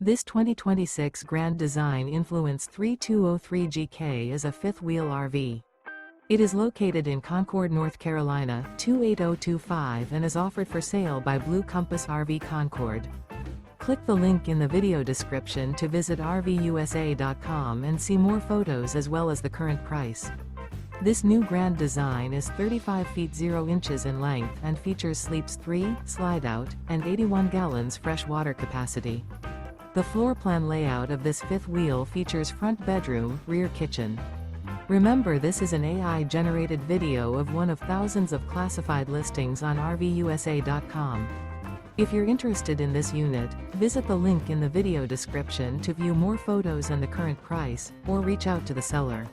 This 2026 Grand Design Influence 3203GK is a fifth-wheel RV. It is located in Concord, North Carolina, 28025 and is offered for sale by Blue Compass RV Concord. Click the link in the video description to visit RVUSA.com and see more photos as well as the current price. This new Grand Design is 35 feet 0 inches in length and features sleeps 3, Slideout, and 81 gallons fresh water capacity. The floor plan layout of this fifth wheel features front bedroom, rear kitchen. Remember, this is an AI-generated video of one of thousands of classified listings on RVUSA.com. If you're interested in this unit, visit the link in the video description to view more photos and the current price, or reach out to the seller.